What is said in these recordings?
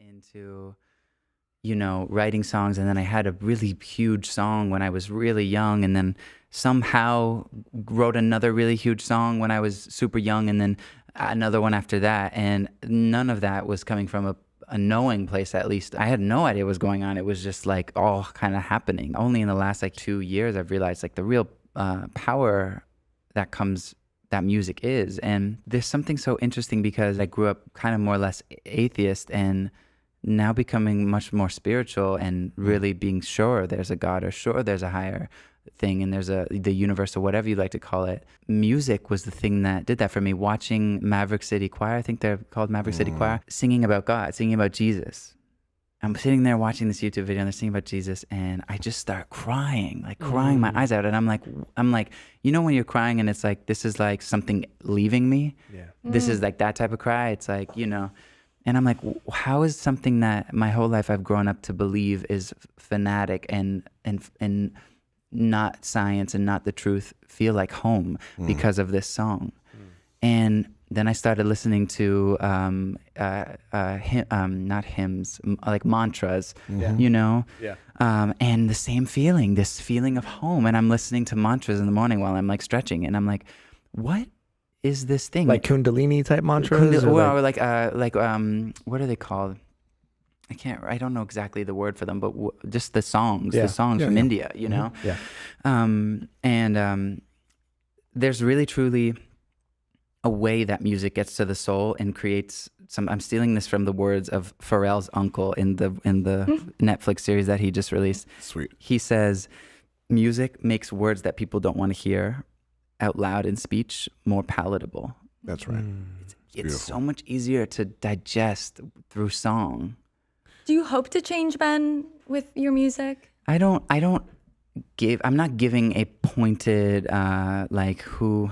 into, writing songs. And then I had a really huge song when I was really young, and then somehow wrote another really huge song when I was super young, and then another one after that. And none of that was coming from a knowing place, at least. I had no idea what was going on. It was just like all kind of happening. Only in the last 2 years I've realized the real power that music is. And there's something so interesting, because I grew up kind of more or less atheist, and now becoming much more spiritual and really being sure there's a God, or sure there's a higher thing, and there's the universe, or whatever you like to call it. Music was the thing that did that for me. Watching Maverick City Choir, I think they're called Maverick City Choir, singing about God, singing about Jesus. I'm sitting there watching this YouTube video, and they're singing about Jesus, and I just start crying, crying my eyes out. And I'm like, when you're crying and it's like, this is like something leaving me. Yeah. This is like that type of cry. It's like, and I'm like, how is something that my whole life I've grown up to believe is fanatic and not science and not the truth feel like home because of this song? And then I started listening to not hymns, like mantras, and the same feeling, this feeling of home. And I'm listening to mantras in the morning while I'm stretching, and I'm like, what is this thing? Like Kundalini type mantras? Or what are they called? I don't know exactly the word for them, but just the songs, from India, Yeah. There's really truly a way that music gets to the soul and creates I'm stealing this from the words of Pharrell's uncle in the Netflix series that he just released. Sweet. He says, music makes words that people don't want to hear out loud in speech more palatable. That's right. It's so much easier to digest through song. Do you hope to change, Ben, with your music? I'm not giving a pointed, who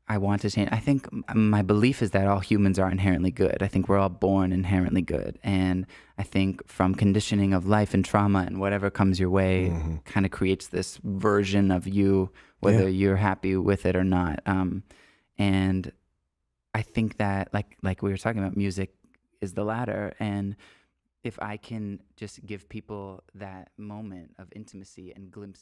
I want to change. I think my belief is that all humans are inherently good. I think we're all born inherently good. And I think from conditioning of life and trauma and whatever comes your way kind of creates this version of you, whether you're happy with it or not. And I think that, like we were talking about, music is the latter. And if I can just give people that moment of intimacy and glimpses